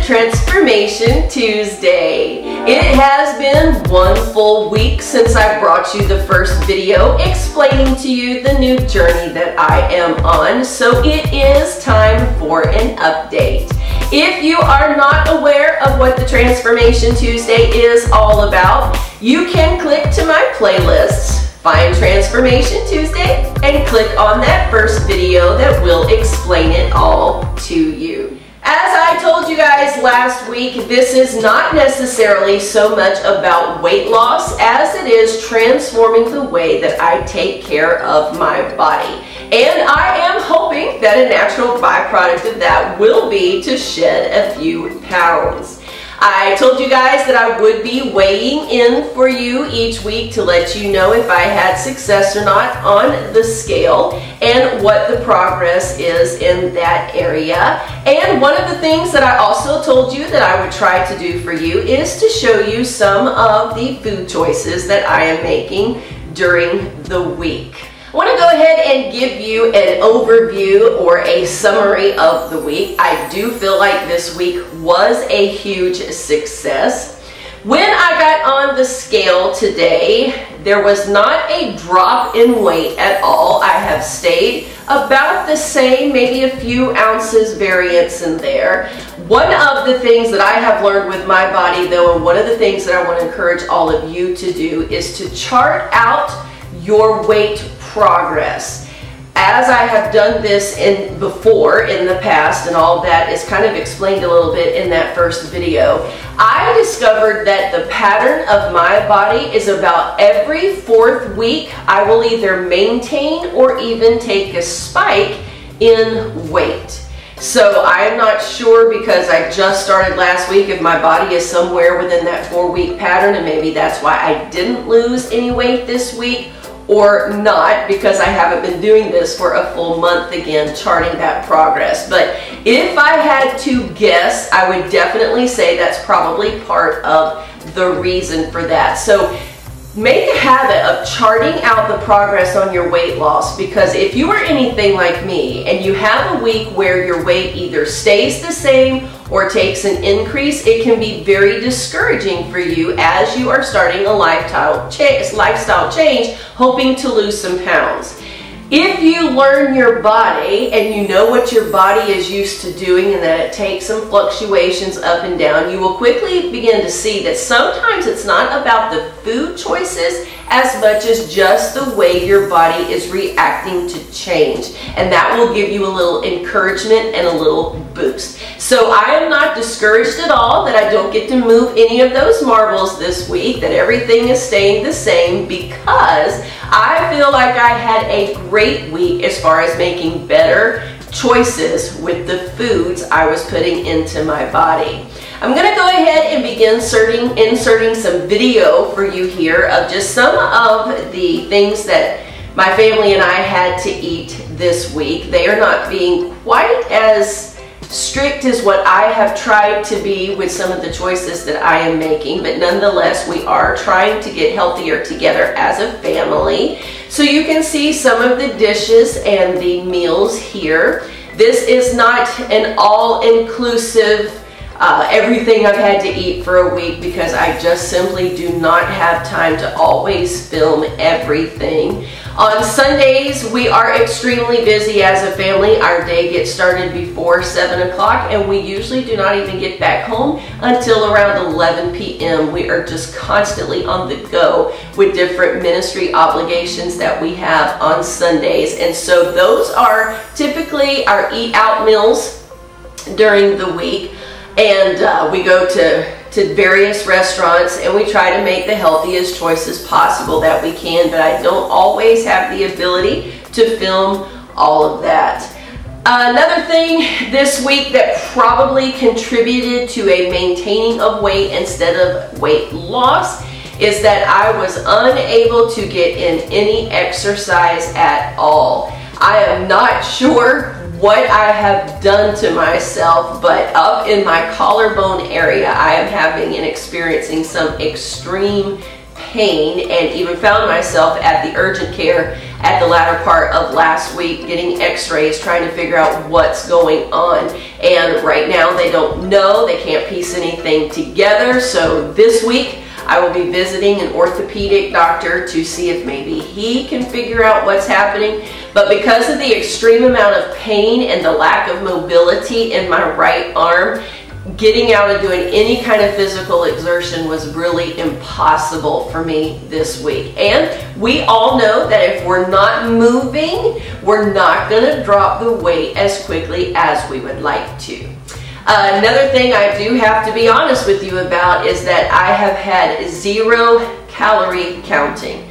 Transformation Tuesday. It has been one full week since I brought you the first video explaining to you the new journey that I am on, so it is time for an update. If you are not aware of what the Transformation Tuesday is all about, you can click to my playlists, find Transformation Tuesday, and click on that first video that will explain it all to you. As I told you guys last week, this is not necessarily so much about weight loss as it is transforming the way that I take care of my body. And I am hoping that a natural byproduct of that will be to shed a few pounds. I told you guys that I would be weighing in for you each week to let you know if I had success or not on the scale and what the progress is in that area. And one of the things that I also told you that I would try to do for you is to show you some of the food choices that I am making during the week. I want to go ahead and give you an overview or a summary of the week. I do feel like this week was a huge success. When I got on the scale today, there was not a drop in weight at all. I have stayed about the same, maybe a few ounces variance in there. One of the things that I have learned with my body though, and one of the things that I want to encourage all of you to do, is to chart out your weight progress. As I have done this before in the past, and all that is kind of explained a little bit in that first video, I discovered that the pattern of my body is about every 4th week I will either maintain or even take a spike in weight. So I am not sure, because I just started last week, if my body is somewhere within that 4-week pattern, and maybe that's why I didn't lose any weight this week, or not, because I haven't been doing this for a full month again, charting that progress. But if I had to guess, I would definitely say that's probably part of the reason for that. So make a habit of charting out the progress on your weight loss, because if you are anything like me and you have a week where your weight either stays the same or takes an increase, it can be very discouraging for you as you are starting a lifestyle change, hoping to lose some pounds. If you learn your body and you know what your body is used to doing and that it takes some fluctuations up and down, you will quickly begin to see that sometimes it's not about the food choices as much as just the way your body is reacting to change. And that will give you a little encouragement and a little boost. So I am not discouraged at all that I don't get to move any of those marbles this week, that everything is staying the same, because I feel like I had a great week as far as making better choices with the foods I was putting into my body. I'm going to go ahead and begin inserting some video for you here of just some of the things that my family and I had to eat this week. They are not being quite as strict as what I have tried to be with some of the choices that I am making, but nonetheless we are trying to get healthier together as a family. So you can see some of the dishes and the meals here. This is not an all-inclusive everything I've had to eat for a week, because I just simply do not have time to always film everything. On Sundays, we are extremely busy as a family. Our day gets started before 7 o'clock, and we usually do not even get back home until around 11 p.m. We are just constantly on the go with different ministry obligations that we have on Sundays. And so those are typically our eat-out meals during the week. And we go to various restaurants and we try to make the healthiest choices possible that we can, but I don't always have the ability to film all of that. Another thing this week that probably contributed to a maintaining of weight instead of weight loss is that I was unable to get in any exercise at all. I am not sure what I have done to myself, but up in my collarbone area, I am having and experiencing some extreme pain and even found myself at the urgent care at the latter part of last week getting x-rays trying to figure out what's going on. And right now they don't know, they can't piece anything together. So this week I will be visiting an orthopedic doctor to see if maybe he can figure out what's happening. But because of the extreme amount of pain and the lack of mobility in my right arm, getting out and doing any kind of physical exertion was really impossible for me this week. And we all know that if we're not moving, we're not going to drop the weight as quickly as we would like to. Another thing I do have to be honest with you about is that I have had 0 calorie counting.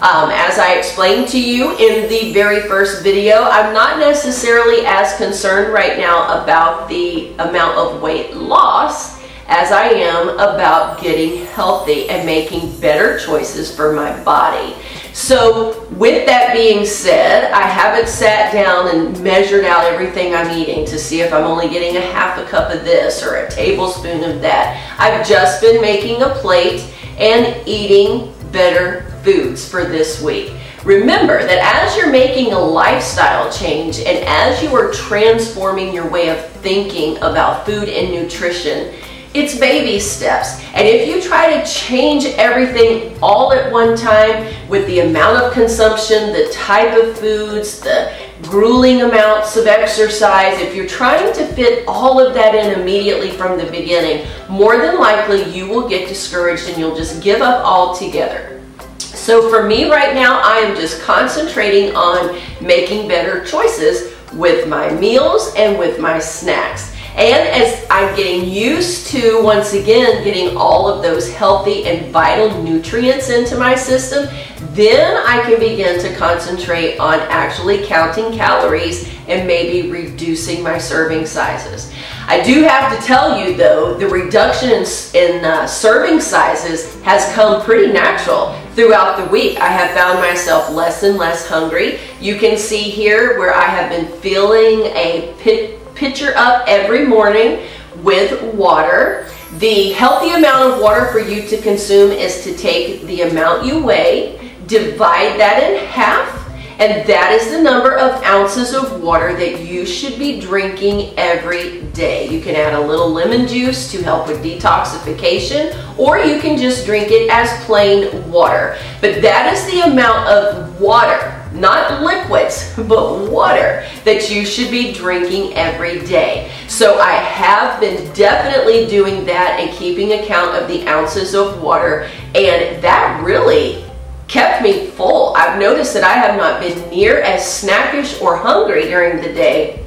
As I explained to you in the very first video, I'm not necessarily as concerned right now about the amount of weight loss as I am about getting healthy and making better choices for my body. So with that being said, I haven't sat down and measured out everything I'm eating to see if I'm only getting a half a cup of this or a tablespoon of that. I've just been making a plate and eating better foods for this week. Remember that as you're making a lifestyle change and as you are transforming your way of thinking about food and nutrition, it's baby steps. And if you try to change everything all at one time with the amount of consumption, the type of foods, the grueling amounts of exercise, if you're trying to fit all of that in immediately from the beginning, more than likely you will get discouraged and you'll just give up altogether. So for me right now, I am just concentrating on making better choices with my meals and with my snacks. And as I'm getting used to, once again, getting all of those healthy and vital nutrients into my system, then I can begin to concentrate on actually counting calories and maybe reducing my serving sizes. I do have to tell you though, the reduction in serving sizes has come pretty natural throughout the week. I have found myself less and less hungry. You can see here where I have been filling a pitcher up every morning with water. The healthy amount of water for you to consume is to take the amount you weigh, divide that in half, and that is the number of ounces of water that you should be drinking every day. You can add a little lemon juice to help with detoxification, or you can just drink it as plain water. But that is the amount of water, not liquids, but water that you should be drinking every day. So I have been definitely doing that and keeping account of the ounces of water, and that really kept me full. I've noticed that I have not been near as snackish or hungry during the day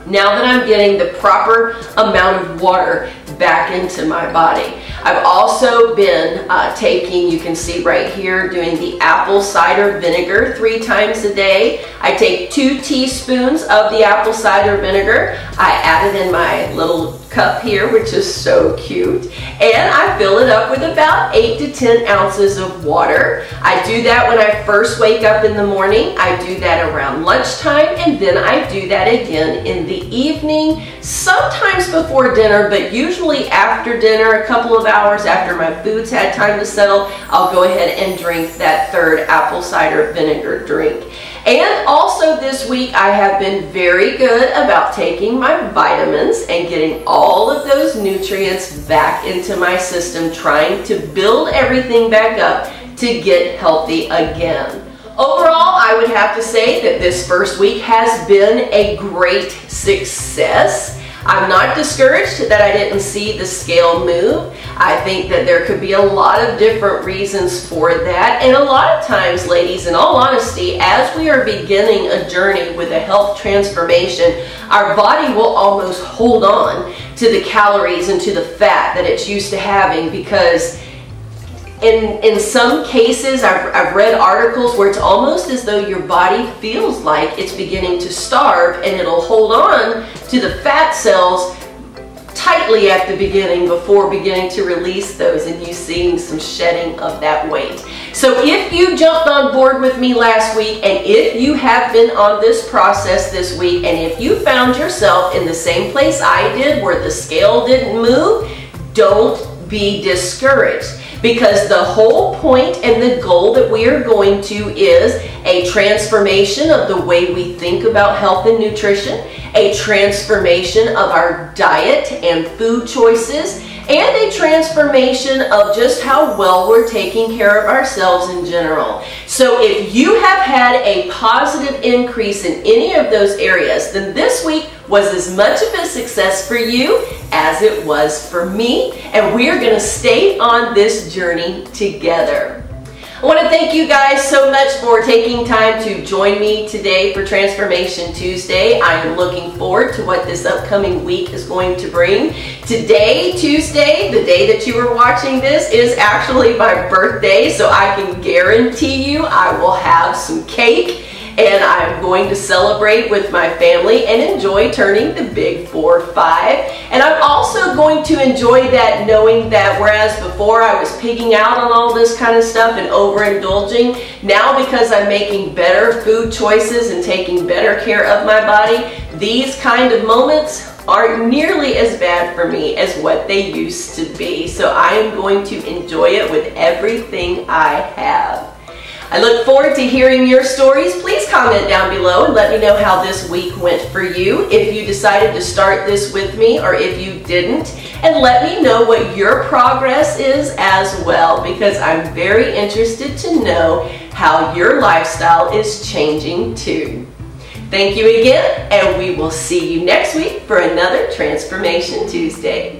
now that I'm getting the proper amount of water back into my body. I've also been taking, you can see right here, doing the apple cider vinegar 3 times a day. I take 2 teaspoons of the apple cider vinegar. I add it in my little cup here, which is so cute, and I fill it up with about 8 to 10 ounces of water. I do that when I first wake up in the morning. I do that around lunchtime, and then I do that again in the evening, sometimes before dinner, but usually after dinner, a couple of hours after my food's had time to settle, I'll go ahead and drink that 3rd apple cider vinegar drink. And also this week I have been very good about taking my vitamins and getting all of those nutrients back into my system, trying to build everything back up to get healthy again. Overall, I would have to say that this first week has been a great success. I'm not discouraged that I didn't see the scale move. I think that there could be a lot of different reasons for that. And a lot of times, ladies, in all honesty, as we are beginning a journey with a health transformation, our body will almost hold on to the calories and to the fat that it's used to having, because in some cases, I've read articles where it's almost as though your body feels like it's beginning to starve, and it'll hold on to the fat cells tightly at the beginning before beginning to release those, and you seeing some shedding of that weight. So if you jumped on board with me last week, and if you have been on this process this week, and if you found yourself in the same place I did where the scale didn't move, don't be discouraged. because the whole point and the goal that we are going to is a transformation of the way we think about health and nutrition, a transformation of our diet and food choices, and a transformation of just how well we're taking care of ourselves in general. So if you have had a positive increase in any of those areas, then this week was as much of a success for you as it was for me, and we are going to stay on this journey together. I want to thank you guys so much for taking time to join me today for Transformation Tuesday. I am looking forward to what this upcoming week is going to bring. Today, Tuesday, the day that you are watching this, is actually my birthday, so I can guarantee you I will have some cake, and I'm going to celebrate with my family and enjoy turning the big 4-5. And I'm also going to enjoy that, knowing that whereas before I was pigging out on all this kind of stuff and overindulging, now because I'm making better food choices and taking better care of my body, these kind of moments aren't nearly as bad for me as what they used to be. So I am going to enjoy it with everything I have. I look forward to hearing your stories. Please comment down below and let me know how this week went for you, if you decided to start this with me or if you didn't, and let me know what your progress is as well, because I'm very interested to know how your lifestyle is changing too. Thank you again, and we will see you next week for another Transformation Tuesday.